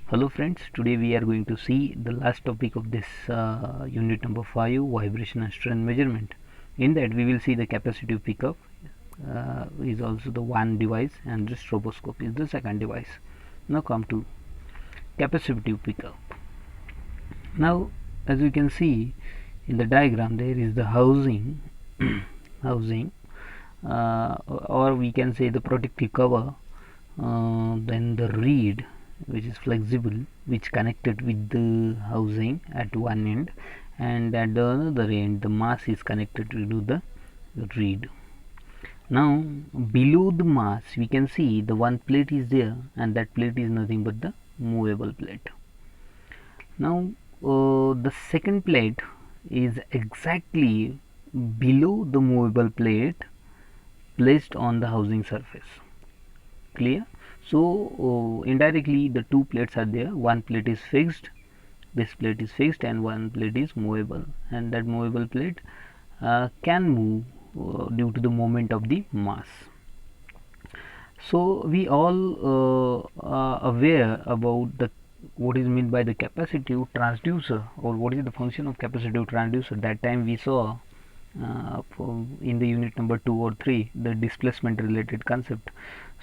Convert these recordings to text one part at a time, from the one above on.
Hello friends, today we are going to see the last topic of this unit number 5, vibration and strength measurement. In that we will see the capacitive pickup is also the one device, and the stroboscope is the second device. Now come to capacitive pickup. Now as you can see in the diagram, there is the housing housing or we can say the protective cover, then the reed which is flexible, which connected with the housing at one end, and at the other end the mass is connected to the reed. Now below the mass we can see the one plate is there, and that plate is nothing but the movable plate. Now the second plate is exactly below the movable plate placed on the housing surface. Clear? So indirectly the two plates are there. One plate is fixed, this plate is fixed, and one plate is movable, and that movable plate can move due to the moment of the mass. So we all are aware about the what is meant by the capacitive transducer, or what is the function of capacitive transducer. That time we saw in the unit number 2 or 3 the displacement related concept.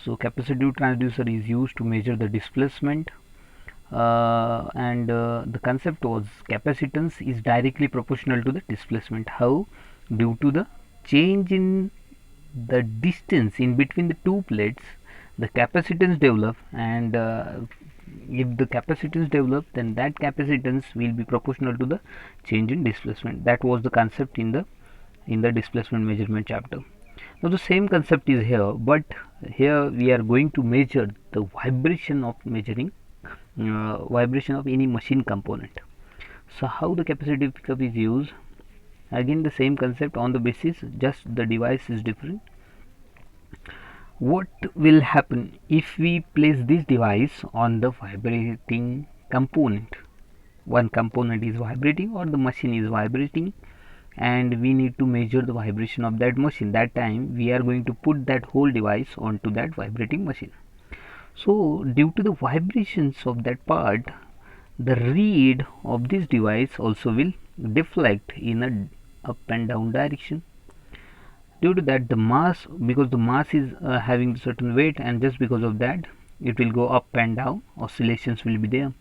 So capacitive transducer is used to measure the displacement, and the concept was capacitance is directly proportional to the displacement. How? Due to the change in the distance in between the two plates, the capacitance develop, and if the capacitance develop, then that capacitance will be proportional to the change in displacement. That was the concept in the displacement measurement chapter. Now the same concept is here, but here we are going to measure the vibration of vibration of any machine component. So how the capacitive pickup is used? Again the same concept, on the basis just the device is different. What will happen if we place this device on the vibrating component? One component is vibrating, or the machine is vibrating, and we need to measure the vibration of that machine. That time we are going to put that whole device onto that vibrating machine. So due to the vibrations of that part, the reed of this device also will deflect in a up and down direction. Due to that, the mass, because the mass is having certain weight, and just because of that it will go up and down, oscillations will be there,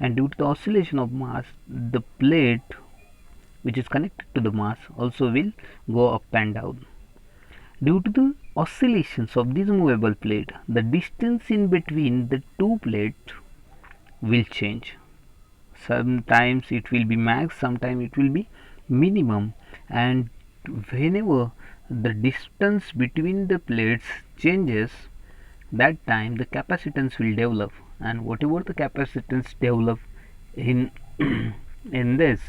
and due to the oscillation of mass, the plate which is connected to the mass also will go up and down. Due to the oscillations of this movable plate, the distance in between the two plates will change. Sometimes it will be max, sometimes it will be minimum, and whenever the distance between the plates changes, that time the capacitance will develop, and whatever the capacitance develop in in this,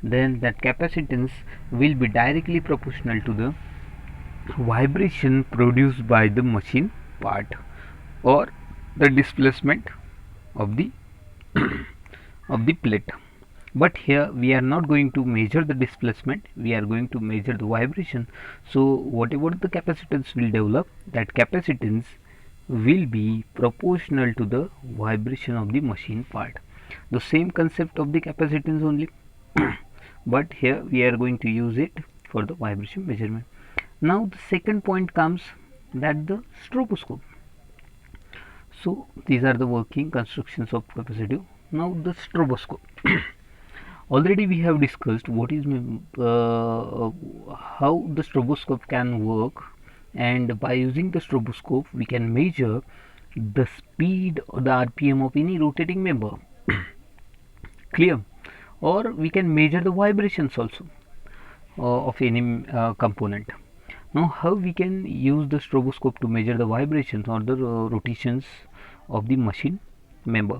then that capacitance will be directly proportional to the vibration produced by the machine part, or the displacement of the of the plate. But here we are not going to measure the displacement, we are going to measure the vibration. So whatever the capacitance will develop, that capacitance will be proportional to the vibration of the machine part. The same concept of the capacitance only but here we are going to use it for the vibration measurement. Now the second point comes, that the stroboscope. So these are the working constructions of capacitive. Now the stroboscope. Already we have discussed what is how the stroboscope can work, and by using the stroboscope we can measure the speed or the RPM of any rotating member. Clear? Or we can measure the vibrations also of any component. Now how we can use the stroboscope to measure the vibrations or the rotations of the machine member?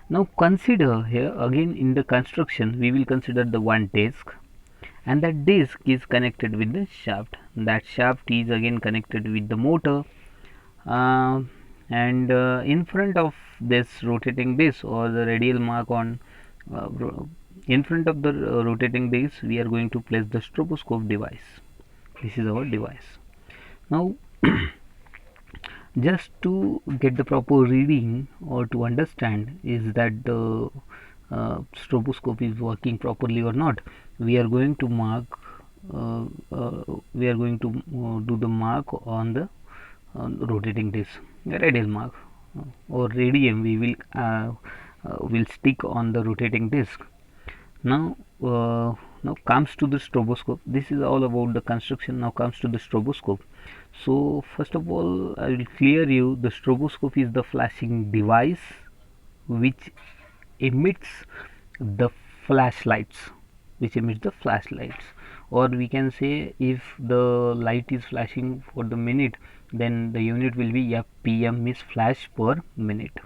Now consider here, again in the construction we will consider the one disc, and that disc is connected with the shaft. That shaft is again connected with the motor, and in front of this rotating disc, or the radial mark on in front of the rotating disc, we are going to place the stroboscope device. This is our device. Now Just to get the proper reading or to understand is that the stroboscope is working properly or not, we are going to mark do the mark on the rotating disc, the radial mark, or radium we will stick on the rotating disc. Now now comes to the stroboscope. This is all about the construction. Now comes to the stroboscope. So first of all, I will clear you, the stroboscope is the flashing device which emits the flashlights, or we can say if the light is flashing for the minute, then the unit will be fpm, is flash per minute.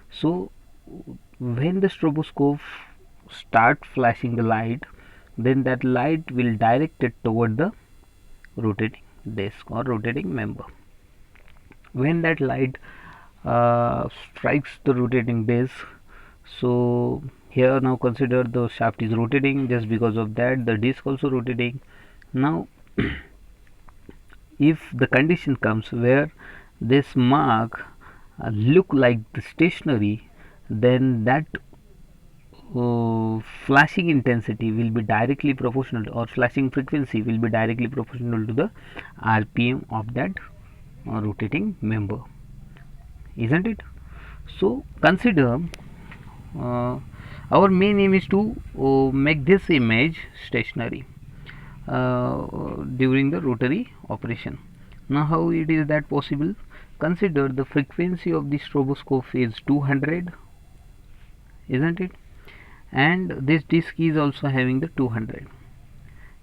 So when the stroboscope start flashing the light, then that light will direct it toward the rotating disc or rotating member. When that light strikes the rotating disc, so here now consider the shaft is rotating, just because of that the disc also rotating. Now if the condition comes where this mark look like the stationary, then that flashing intensity will be directly proportional, or flashing frequency will be directly proportional to the rpm of that rotating member, isn't it? So consider uh, our main aim is to make this image stationary during the rotary operation. Now how it is that possible? Consider the frequency of the stroboscope is 200, isn't it? And this disc is also having the 200.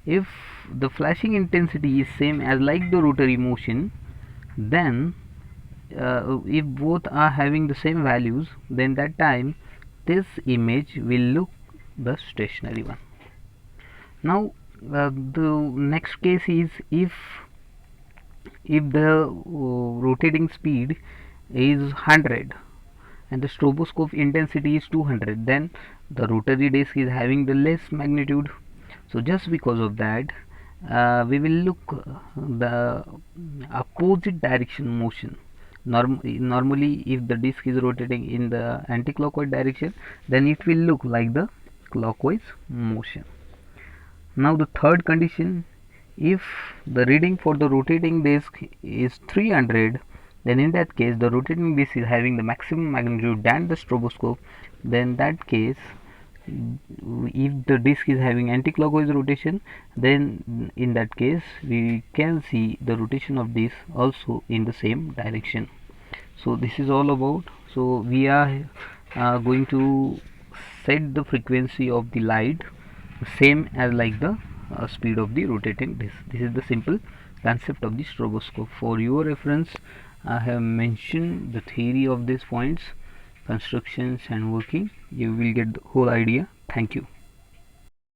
If the flashing intensity is same as like the rotary motion, then if both are having the same values, then that time this image will look the stationary one. Now the next case is if the rotating speed is 100 and the stroboscope intensity is 200, then the rotary disc is having the less magnitude. So just because of that, we will look the opposite direction motion. Normally if the disc is rotating in the anti-clockwise direction, then it will look like the clockwise motion. Now the third condition, if the reading for the rotating disc is 300, then in that case the rotating disc is having the maximum magnitude than the stroboscope. Then that case, if the disc is having anti-clockwise rotation, then in that case we can see the rotation of disc also in the same direction. So this is all about. So we are going to set the frequency of the light same as like the speed of the rotating disc. This is the simple concept of the stroboscope. For your reference, I have mentioned the theory of these points, constructions and working. You will get the whole idea. Thank you.